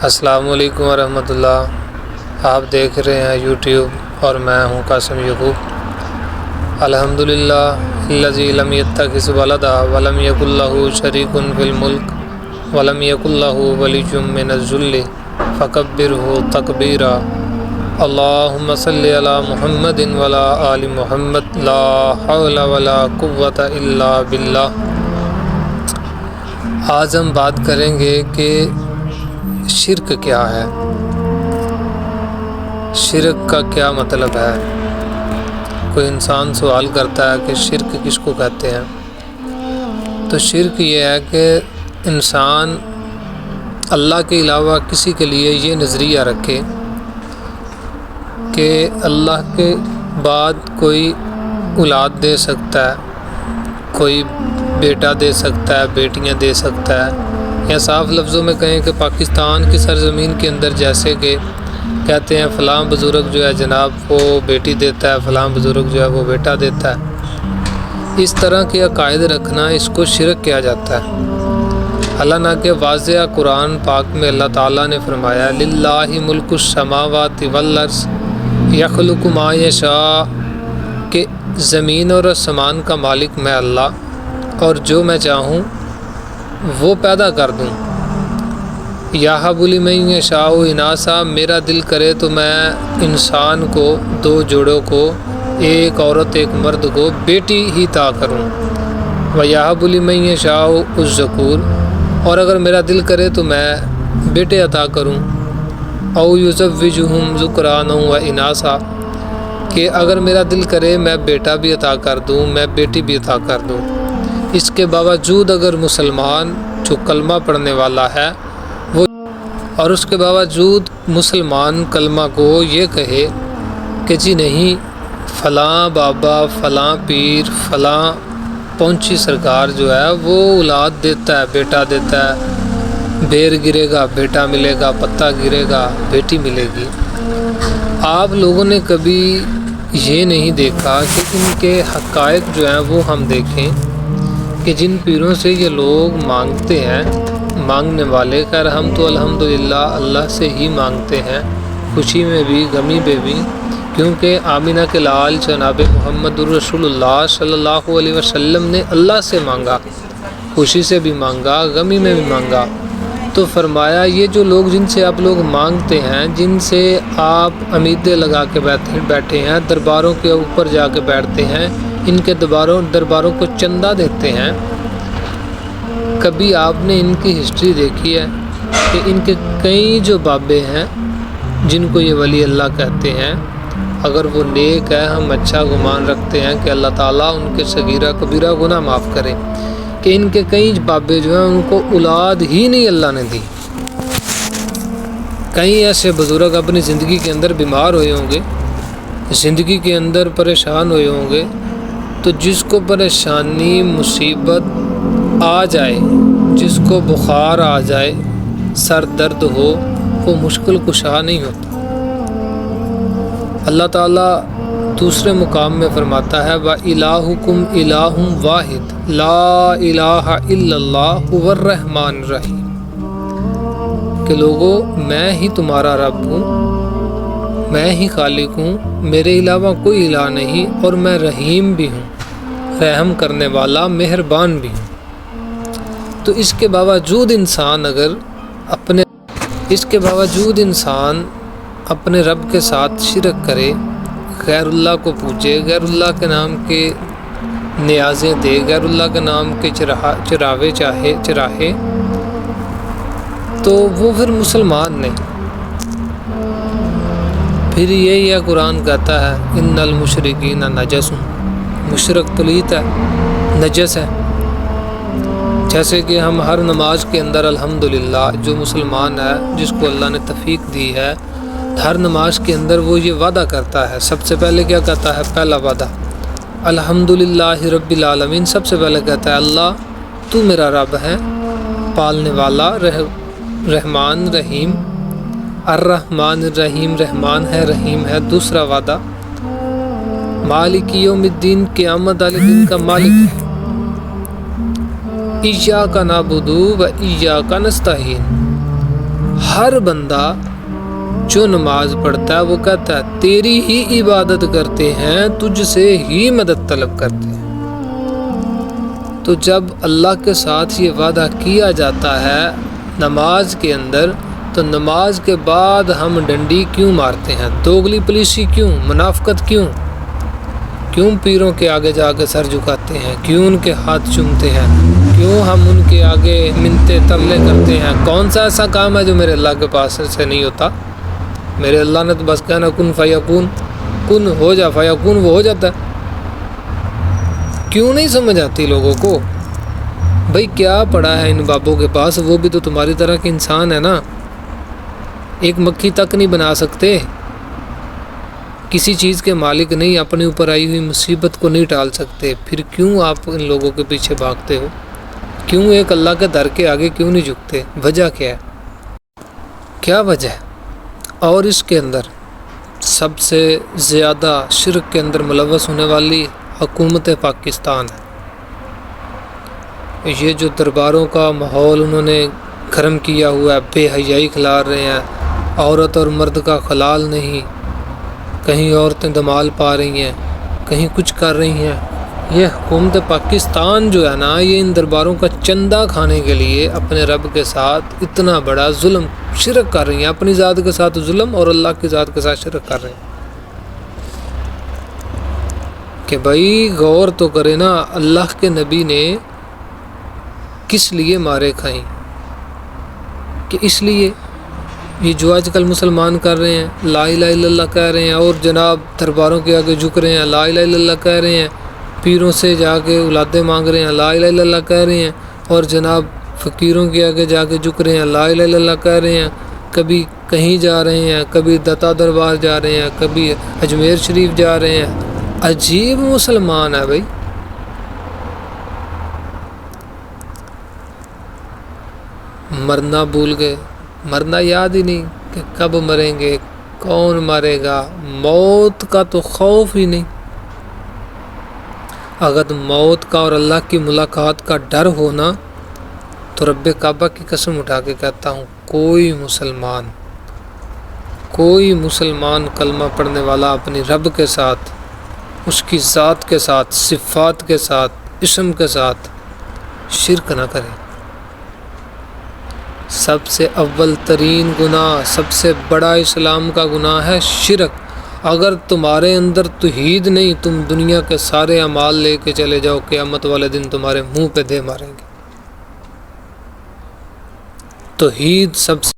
السلام علیکم ورحمۃ اللہ۔ آپ دیکھ رہے ہیں یوٹیوب اور میں ہوں قاسم یعقوب۔ الحمدللہ الذی لم یتخذ ولدا ولم یکن لہ شریک فی الملک ولم یکن لہ ولی من الذل فکبرہ تکبیرا۔ اللہم صلی علی محمد وعلی آل محمد لا حول ولا قوۃ الا باللہ۔ آج ہم بات کریں گے کہ شرک کیا ہے، شرک کا کیا مطلب ہے۔ کوئی انسان سوال کرتا ہے کہ شرک کس کو کہتے ہیں، تو شرک یہ ہے کہ انسان اللہ کے علاوہ کسی کے لیے یہ نظریہ رکھے کہ اللہ کے بعد کوئی اولاد دے سکتا ہے، کوئی بیٹا دے سکتا ہے، بیٹیاں دے سکتا ہے، یا صاف لفظوں میں کہیں کہ پاکستان کی سرزمین کے اندر جیسے کہ کہتے ہیں فلاں بزرگ جو ہے جناب وہ بیٹی دیتا ہے، فلاں بزرگ جو ہے وہ بیٹا دیتا ہے، اس طرح کے عقائد رکھنا اس کو شرک کیا جاتا ہے۔ حالانہ کہ واضح قرآن پاک میں اللہ تعالیٰ نے فرمایا للہ ملک السماوات والارض یخلق ما یشاء، کہ زمین اور آسمان کا مالک میں اللہ، اور جو میں چاہوں وہ پیدا کر دوں۔ یہب لمن یشاء اناثا، میرا دل کرے تو میں انسان کو، دو جوڑوں کو، ایک عورت ایک مرد کو بیٹی ہی عطا کروں۔ ویہب لمن یشاء الذکور، اور اگر میرا دل کرے تو میں بیٹے عطا کروں۔ او یزوجہم ذکرانا و اناثا، کہ اگر میرا دل کرے میں بیٹا بھی عطا کر دوں، میں بیٹی بھی عطا کر دوں۔ اس کے باوجود اگر مسلمان جو کلمہ پڑھنے والا ہے وہ، اور اس کے باوجود مسلمان کلمہ کو یہ کہے کہ جی نہیں فلاں بابا، فلاں پیر، فلاں پونچی سرکار جو ہے وہ اولاد دیتا ہے، بیٹا دیتا ہے، بیر گرے گا بیٹا ملے گا، پتا گرے گا بیٹی ملے گی۔ آپ لوگوں نے کبھی یہ نہیں دیکھا کہ ان کے حقائق جو ہیں وہ ہم دیکھیں کہ جن پیروں سے یہ لوگ مانگتے ہیں، مانگنے والے، خیر ہم تو الحمدللہ اللہ سے ہی مانگتے ہیں، خوشی میں بھی غمی میں بھی، کیونکہ آمینہ کے لال جناب محمد الرسول اللہ صلی اللہ علیہ وسلم نے اللہ سے مانگا، خوشی سے بھی مانگا، غمی میں بھی مانگا۔ تو فرمایا یہ جو لوگ جن سے آپ لوگ مانگتے ہیں، جن سے آپ امیدیں لگا کے بیٹھے ہیں، درباروں کے اوپر جا کے بیٹھتے ہیں، ان کے درباروں کو چندہ دیتے ہیں، کبھی آپ نے ان کی ہسٹری دیکھی ہے کہ ان کے کئی جو بابے ہیں جن کو یہ ولی اللہ کہتے ہیں، اگر وہ نیک ہے ہم اچھا گمان رکھتے ہیں کہ اللہ تعالیٰ ان کے صغیرہ کبیرہ گناہ معاف کرے، کہ ان کے کئی بابے جو ہیں ان کو اولاد ہی نہیں اللہ نے دی۔ کئی ایسے بزرگ اپنی زندگی کے اندر بیمار ہوئے ہوں گے، زندگی کے اندر پریشان ہوئے ہوں گے، تو جس کو پریشانی مصیبت آ جائے، جس کو بخار آ جائے، سر درد ہو، وہ مشکل کشا نہیں ہوتا۔ اللہ تعالیٰ دوسرے مقام میں فرماتا ہے وَإِلَٰهُكُمْ إِلَٰهٌ وَاحِدٌ لَا إِلَٰهَ إِلَّا اللَّهُ هُوَ الرَّحْمَٰنُ الرَّحِيمُ، کہ لوگو میں ہی تمہارا رب ہوں، میں ہی خالق ہوں، میرے علاوہ کوئی الہ نہیں، اور میں رحیم بھی ہوں، رحم کرنے والا، مہربان بھی ہوں۔ تو اس کے باوجود انسان اپنے رب کے ساتھ شرک کرے، غیر اللہ کو پوجے، غیر اللہ کے نام کے نیازیں دے، غیر اللہ کے نام کے چراہے، تو وہ پھر مسلمان نہیں۔ پھر یہی ہے قرآن کہتا ہے ان المشرکین نجس، مشرک پلیت ہے، نجس ہے۔ جیسے کہ ہم ہر نماز کے اندر الحمدللہ جو مسلمان ہے جس کو اللہ نے توفیق دی ہے، ہر نماز کے اندر وہ یہ وعدہ کرتا ہے، سب سے پہلے کیا کہتا ہے؟ پہلا وعدہ الحمدللہ رب العالمین، سب سے پہلے کہتا ہے اللہ تو میرا رب ہے، پالنے والا، رحمان رحیم، الرحمن الرحیم، رحمان ہے رحیم ہے۔ دوسرا وعدہ مالک یوم الدین، قیامت والے دن کا مالک ہے۔ ایاک نعبد و ایاک نستعین، ہر بندہ جو نماز پڑھتا ہے وہ کہتا ہے تیری ہی عبادت کرتے ہیں، تجھ سے ہی مدد طلب کرتے ہیں۔ تو جب اللہ کے ساتھ یہ وعدہ کیا جاتا ہے نماز کے اندر، تو نماز کے بعد ہم ڈنڈی کیوں مارتے ہیں؟ دوگلی پلیسی کیوں؟ منافقت کیوں پیروں کے آگے جا کے سر جھکاتے ہیں؟ کیوں ان کے ہاتھ چومتے ہیں؟ کیوں ہم ان کے آگے منتیں ترلے کرتے ہیں؟ کون سا ایسا کام ہے جو میرے اللہ کے پاس سے نہیں ہوتا؟ میرے اللہ نے تو بس کہنا کن فیکون، کن ہو جا فیکون، وہ ہو جاتا ہے۔ کیوں نہیں سمجھ آتی لوگوں کو؟ بھائی کیا پڑا ہے ان بابوں کے پاس؟ وہ بھی تو تمہاری طرح کے انسان ہے نا، ایک مکھی تک نہیں بنا سکتے، کسی چیز کے مالک نہیں، اپنے اوپر آئی ہوئی مصیبت کو نہیں ٹال سکتے، پھر کیوں آپ ان لوگوں کے پیچھے بھاگتے ہو؟ کیوں ایک اللہ کے در کے آگے کیوں نہیں جھکتے؟ وجہ کیا ہے؟ کیا وجہ ہے؟ اور اس کے اندر سب سے زیادہ شرک کے اندر ملوث ہونے والی حکومت پاکستان ہے۔ یہ جو درباروں کا ماحول انہوں نے گرم کیا ہوا ہے، بے حیائی کھلا رہے ہیں، عورت اور مرد کا خلال نہیں، کہیں عورتیں دمال پا رہی ہیں، کہیں کچھ کر رہی ہیں۔ یہ حکومت پاکستان جو ہے نا، یہ ان درباروں کا چندہ کھانے کے لیے اپنے رب کے ساتھ اتنا بڑا ظلم شرک کر رہی ہیں، اپنی ذات کے ساتھ ظلم اور اللہ کی ذات کے ساتھ شرک کر رہے ہیں۔ کہ بھائی غور تو کرے نا، اللہ کے نبی نے کس لیے مارے کھائیں؟ کہ اس لیے یہ جو آج کل مسلمان کر رہے ہیں، لا الہ الا اللہ کہہ رہے ہیں، اور جناب درباروں کے آگے جھک رہے ہیں، لا الہ الا اللہ کہہ رہے ہیں، پیروں سے جا کے اولادیں مانگ رہے ہیں، لا الہ الا اللہ کہہ رہے ہیں، اور جناب فقیروں کے آگے جا کے جھک رہے ہیں، لا الہ الا اللہ کہہ رہے ہیں، کبھی کہیں جا رہے ہیں، کبھی دتا دربار جا رہے ہیں، کبھی اجمیر شریف جا رہے ہیں۔ عجیب مسلمان ہے بھائی۔ مرنا بھول گئے، مرنا یاد ہی نہیں کہ کب مریں گے، کون مرے گا، موت کا تو خوف ہی نہیں۔ اگر موت کا اور اللہ کی ملاقات کا ڈر ہونا تو رب کعبہ کی قسم اٹھا کے کہتا ہوں کوئی مسلمان کلمہ پڑھنے والا اپنی رب کے ساتھ، اس کی ذات کے ساتھ، صفات کے ساتھ، اسم کے ساتھ شرک نہ کرے۔ سب سے اول ترین گناہ، سب سے بڑا اسلام کا گناہ ہے شرک۔ اگر تمہارے اندر توحید نہیں، تم دنیا کے سارے اعمال لے کے چلے جاؤ، قیامت والے دن تمہارے منہ پہ دے ماریں گے۔ توحید سب سے